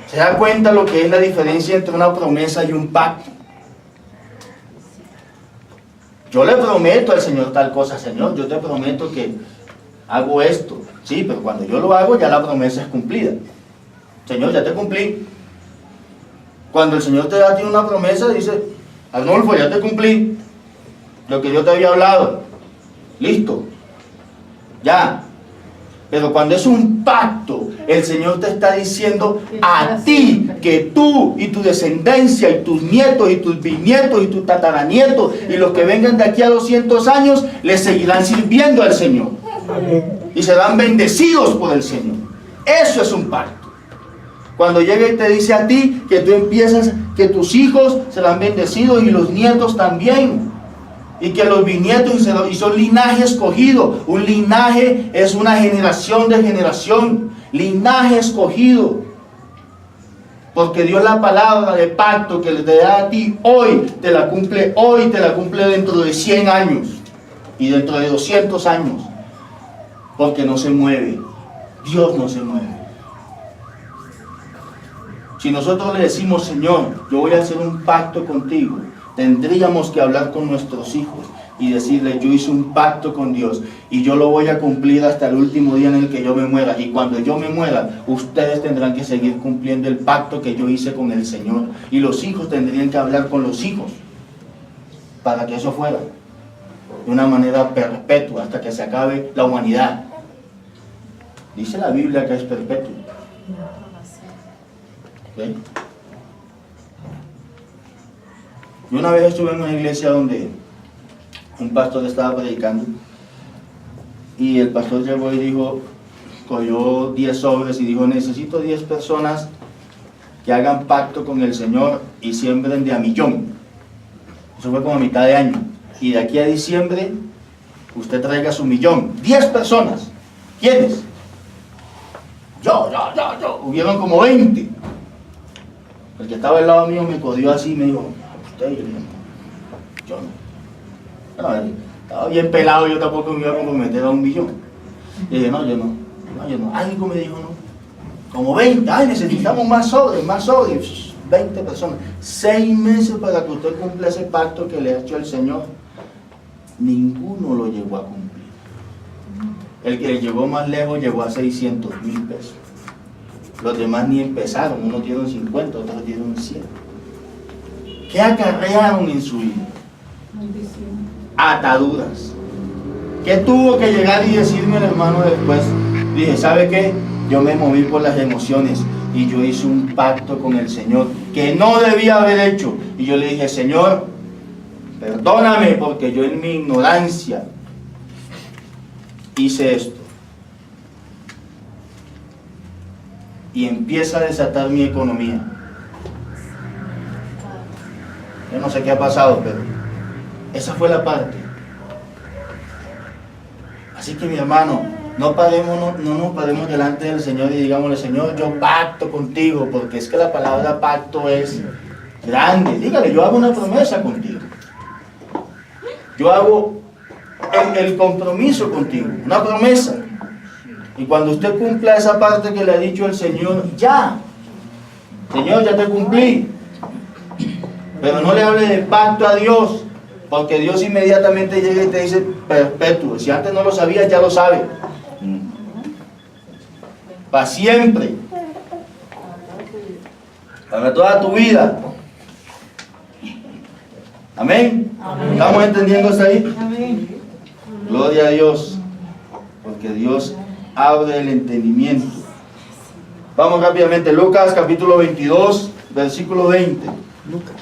¿Se da cuenta lo que es la diferencia entre una promesa y un pacto? Yo le prometo al Señor tal cosa. Señor, yo te prometo que hago esto. Sí, pero cuando yo lo hago ya la promesa es cumplida. Señor, ya te cumplí. Cuando el Señor te da a ti una promesa, dice: Arnulfo, ya te cumplí lo que yo te había hablado. Listo. Ya. Pero cuando es un pacto, el Señor te está diciendo a ti que tú y tu descendencia y tus nietos y tus bisnietos y tus tataranietos y los que vengan de aquí a 200 años les seguirán sirviendo al Señor. Y serán bendecidos por el Señor. Eso es un pacto. Cuando llega y te dice a ti que tú empiezas, que tus hijos serán bendecidos y los nietos también. Y que los bisnietos y son linaje escogido. Un linaje es una generación de generación. Linaje escogido. Porque Dios, la palabra de pacto que le da a ti hoy, te la cumple hoy, te la cumple dentro de 100 años. Y dentro de 200 años. Porque no se mueve. Dios no se mueve. Si nosotros le decimos: Señor, yo voy a hacer un pacto contigo, tendríamos que hablar con nuestros hijos y decirle: yo hice un pacto con Dios y yo lo voy a cumplir hasta el último día en el que yo me muera. Y cuando yo me muera, ustedes tendrán que seguir cumpliendo el pacto que yo hice con el Señor. Y los hijos tendrían que hablar con los hijos para que eso fuera de una manera perpetua hasta que se acabe la humanidad. Dice la Biblia que es perpetuo. ¿Okay? Yo una vez estuve en una iglesia donde un pastor estaba predicando y el pastor llegó y dijo, cogió 10 sobres y dijo: necesito 10 personas que hagan pacto con el Señor y siembren de a millón. Eso fue como a mitad de año. Y de aquí a diciembre usted traiga su millón. 10 personas. ¿Quiénes? Yo. Hubieron como 20. El que estaba al lado mío me codió así y me dijo: usted. Y yo no. Bueno, estaba bien pelado, yo tampoco me iba a comprometer a 1 millón. Y dije: no, yo no. Algo me dijo: no. Como 20. Ay, necesitamos más sobres. 20 personas. 6 meses para que usted cumpla ese pacto que le ha hecho el Señor. Ninguno lo llegó a cumplir. El que llegó más lejos llegó a 600,000 pesos. Los demás ni empezaron. Unos dieron 50, otros dieron 100. ¿Qué acarrearon en su vida? Ataduras. ¿Qué tuvo que llegar y decirme el hermano después? Dije: ¿sabe qué? Yo me moví por las emociones y yo hice un pacto con el Señor que no debía haber hecho. Y yo le dije: Señor, perdóname porque yo en mi ignorancia hice esto. Y empieza a desatar mi economía. Yo no sé qué ha pasado, pero esa fue la parte. Así que, mi hermano, no nos paremos delante del Señor y digámosle: Señor, yo pacto contigo, porque es que la palabra pacto es grande. Dígale: yo hago una promesa contigo. Yo hago el compromiso contigo, una promesa. Y cuando usted cumpla esa parte que le ha dicho el Señor, ya. Señor, ya te cumplí. Pero no le hable de pacto a Dios, porque Dios inmediatamente llega y te dice: perpetuo. Si antes no lo sabías, ya lo sabe. Para siempre. Para toda tu vida. Amén. Amén. ¿Estamos entendiendo hasta ahí? Amén. Gloria a Dios. Porque Dios abre el entendimiento. Vamos rápidamente. Lucas capítulo 22, versículo 20. Lucas.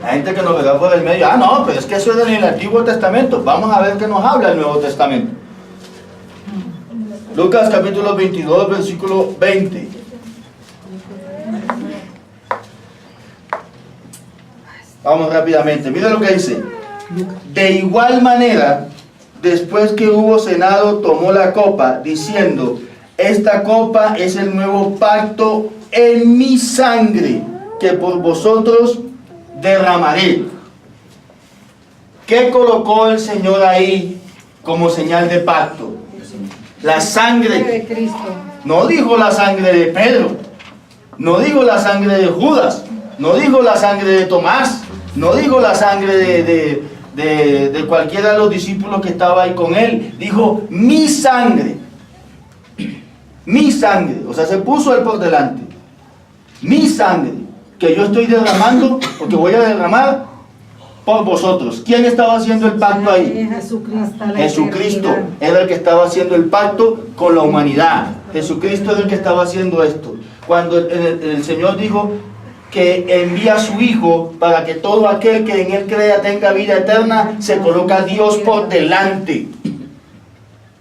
La gente que nos verá por el medio: no, pero es que eso es en el Antiguo Testamento. Vamos a ver qué nos habla el Nuevo Testamento. Lucas capítulo 22, versículo 20. Vamos rápidamente. Mira lo que dice: de igual manera, después que hubo cenado, tomó la copa, diciendo: esta copa es el nuevo pacto en mi sangre, que por vosotros derramaré. ¿Qué colocó el Señor ahí como señal de pacto. La sangre de Cristo. No dijo la sangre de Pedro, no dijo la sangre de Judas, no dijo la sangre de Tomás, no dijo la sangre de cualquiera de los discípulos que estaba ahí con él. Dijo mi sangre, o sea, se puso él por delante. Mi sangre, que yo estoy derramando, o que voy a derramar por vosotros. ¿Quién estaba haciendo el pacto ahí? Jesucristo era el que estaba haciendo el pacto con la humanidad. Jesucristo es el que estaba haciendo esto. Cuando el Señor dijo que envía a su Hijo para que todo aquel que en Él crea tenga vida eterna, se coloca a Dios por delante.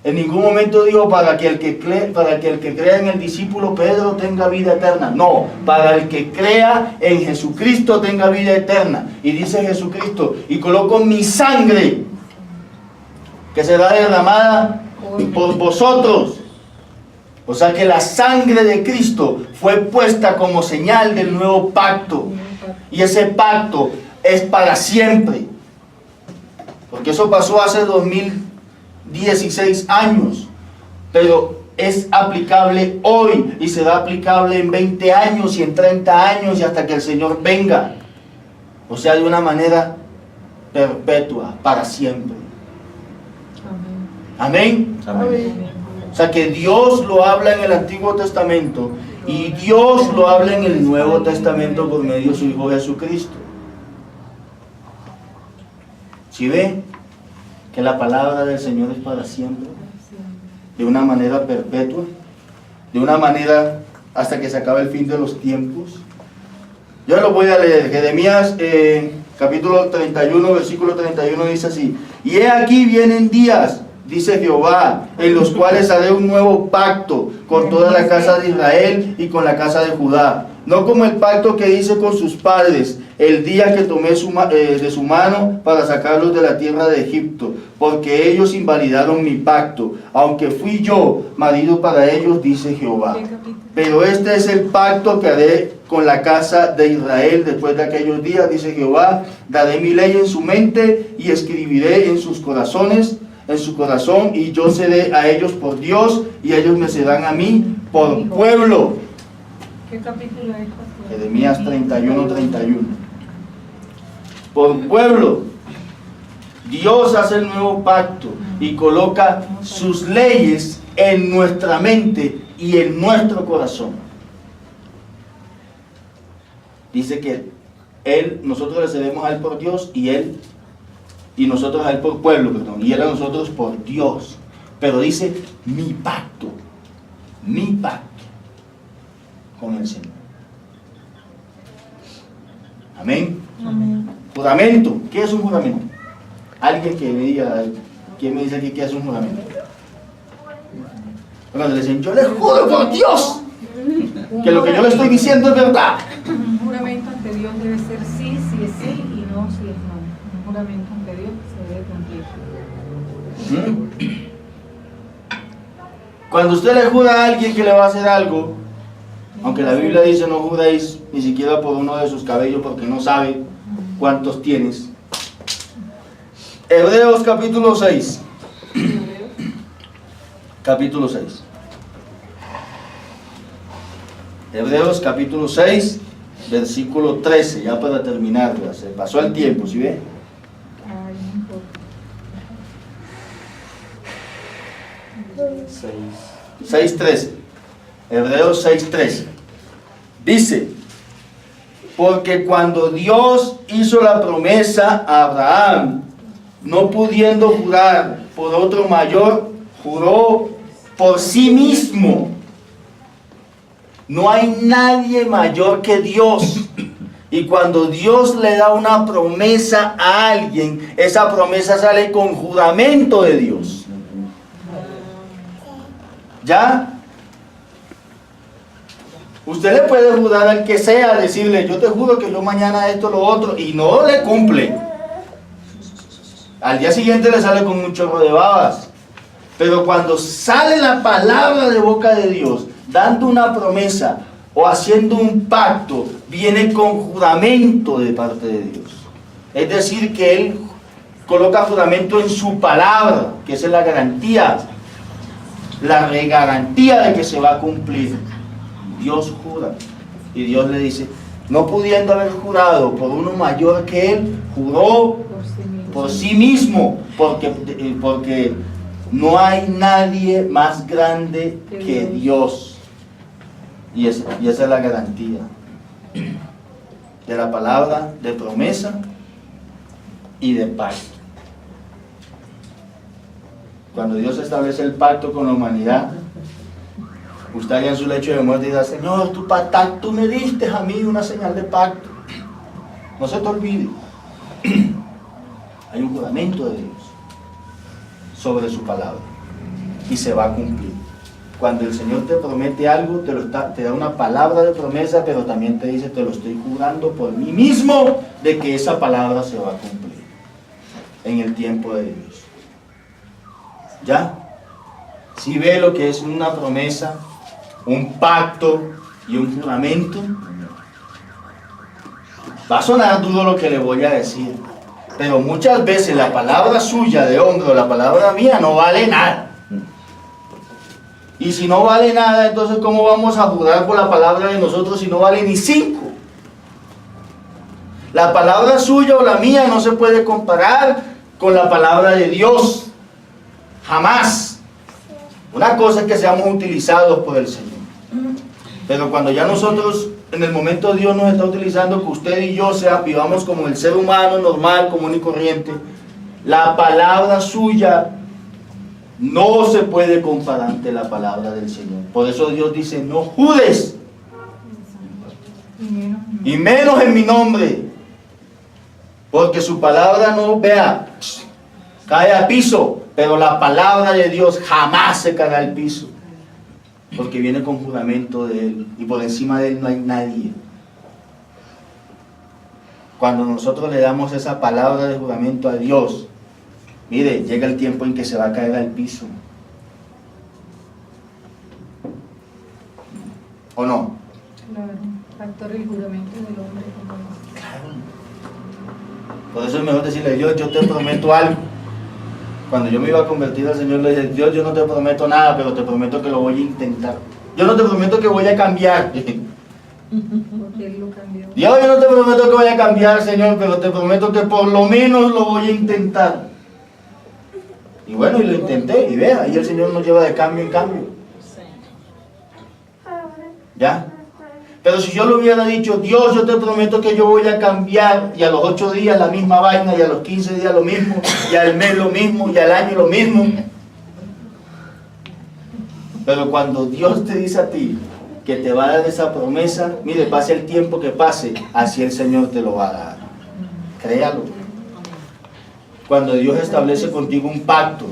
En ningún momento dijo para que el que crea en el discípulo Pedro tenga vida eterna. No, para el que crea en Jesucristo tenga vida eterna. Y dice Jesucristo, y coloco mi sangre, que será derramada por vosotros. O sea que la sangre de Cristo fue puesta como señal del nuevo pacto. Y ese pacto es para siempre. Porque eso pasó hace 2016 años. Pero es aplicable hoy y será aplicable en 20 años y en 30 años y hasta que el Señor venga. O sea, de una manera perpetua, para siempre. Amén. Amén. Amén. O sea que Dios lo habla en el Antiguo Testamento y Dios lo habla en el Nuevo Testamento por medio de su Hijo Jesucristo. ¿Sí ve? Que la palabra del Señor es para siempre, de una manera perpetua, de una manera hasta que se acabe el fin de los tiempos. Yo lo voy a leer. Jeremías capítulo 31, versículo 31 dice así: y he aquí vienen días, dice Jehová, en los cuales haré un nuevo pacto con toda la casa de Israel y con la casa de Judá, no como el pacto que hice con sus padres el día que tomé de su mano para sacarlos de la tierra de Egipto, porque ellos invalidaron mi pacto, aunque fui yo marido para ellos, dice Jehová. Pero este es el pacto que haré con la casa de Israel después de aquellos días, dice Jehová: daré mi ley en su mente y escribiré en sus corazones, en su corazón, y yo seré a ellos por Dios y ellos me serán a mí por pueblo. ¿Qué capítulo es? Jeremías 31:31. Por pueblo. Dios hace el nuevo pacto y coloca sus leyes en nuestra mente y en nuestro corazón. Dice que nosotros le seremos a Él por Dios y nosotros a Él por pueblo, perdón, y Él a nosotros por Dios. Pero dice mi pacto con el Señor. Amén. Amén. Juramento. ¿Qué es un juramento? Alguien que me diga, ¿quién me dice aquí qué es un juramento? Cuando le dicen, yo le juro por Dios que lo que yo le estoy diciendo es verdad. Un juramento ante Dios debe ser sí, si es sí, y no, si es no. Un juramento ante Dios se debe cumplir. Cuando usted le jura a alguien que le va a hacer algo, aunque la Biblia dice no juréis ni siquiera por uno de sus cabellos porque no sabe cuántos tienes. Hebreos capítulo 6. Capítulo 6. Hebreos capítulo 6, versículo 13, ya para terminar, ya se pasó el tiempo, ¿sí ve? 6:13. Hebreos 6:13. Dice: porque cuando Dios hizo la promesa a Abraham, no pudiendo jurar por otro mayor, juró por sí mismo. No hay nadie mayor que Dios. Y cuando Dios le da una promesa a alguien, esa promesa sale con juramento de Dios. ¿Ya? Usted le puede jurar al que sea, decirle, yo te juro que yo mañana esto, lo otro, y no le cumple. Al día siguiente le sale con un chorro de babas. Pero cuando sale la palabra de boca de Dios, dando una promesa o haciendo un pacto, viene con juramento de parte de Dios. Es decir, que Él coloca juramento en su palabra, que esa es la garantía, la garantía de que se va a cumplir. Dios jura y Dios le dice, no pudiendo haber jurado por uno mayor que él, juró por sí mismo, porque no hay nadie más grande que Dios. Y esa es la garantía de la palabra de promesa y de pacto. Cuando Dios establece el pacto con la humanidad, usted allá en su lecho de muerte dirá, Señor, tú me diste a mí una señal de pacto. No se te olvide. Hay un juramento de Dios sobre su palabra y se va a cumplir. Cuando el Señor te promete algo, te da una palabra de promesa, pero también te dice, te lo estoy jurando por mí mismo, de que esa palabra se va a cumplir en el tiempo de Dios. ¿Ya? Si ve lo que es una promesa, un pacto y un juramento, va a sonar duro lo que le voy a decir, pero muchas veces la palabra suya de hombre o la palabra mía no vale nada. Y si no vale nada, entonces ¿cómo vamos a jurar por la palabra de nosotros si no vale ni 5? La palabra suya o la mía no se puede comparar con la palabra de Dios. Jamás. Una cosa es que seamos utilizados por el Señor. Pero cuando ya nosotros, en el momento Dios nos está utilizando, que usted y yo vivamos como el ser humano normal, común y corriente, la palabra suya no se puede comparar ante la palabra del Señor. Por eso Dios dice, no jures, y menos en mi nombre, porque su palabra no, cae al piso, pero la palabra de Dios jamás se caerá al piso, porque viene con juramento de Él, y por encima de Él no hay nadie. Cuando nosotros le damos esa palabra de juramento a Dios, mire, llega el tiempo en que se va a caer al piso. ¿O no? Claro, factor el juramento del hombre. Claro. Por eso es mejor decirle, Dios, yo te prometo algo. Cuando yo me iba a convertir al Señor, le dije, Dios, yo no te prometo nada, pero te prometo que lo voy a intentar. Yo no te prometo que voy a cambiar. Porque Él lo cambió. Dios, yo no te prometo que voy a cambiar, Señor, pero te prometo que por lo menos lo voy a intentar. Y bueno, y lo intenté, y vea, y el Señor nos lleva de cambio en cambio. ¿Ya? Pero si yo le hubiera dicho, Dios, yo te prometo que yo voy a cambiar, y a los 8 días la misma vaina, y a los 15 días lo mismo, y al mes lo mismo, y al año lo mismo. Pero cuando Dios te dice a ti que te va a dar esa promesa, mire, pase el tiempo que pase, así el Señor te lo va a dar. Créalo. Cuando Dios establece contigo un pacto,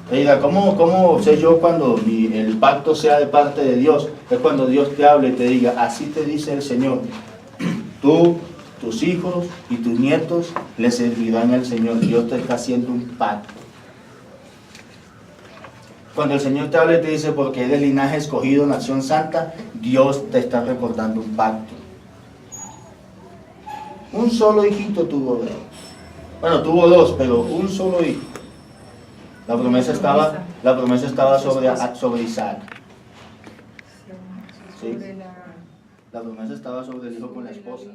te diga, ¿cómo sé yo cuando el pacto sea de parte de Dios? Es cuando Dios te hable y te diga, así te dice el Señor, tú, tus hijos y tus nietos le servirán al Señor. Dios te está haciendo un pacto. Cuando el Señor te habla y te dice, porque eres linaje escogido, nación santa, Dios te está recordando un pacto. Un solo hijito tuvo, bueno, tuvo 2, pero un solo hijo. La promesa estaba sobre Isaac. ¿Sí? La promesa estaba sobre el hijo con la esposa.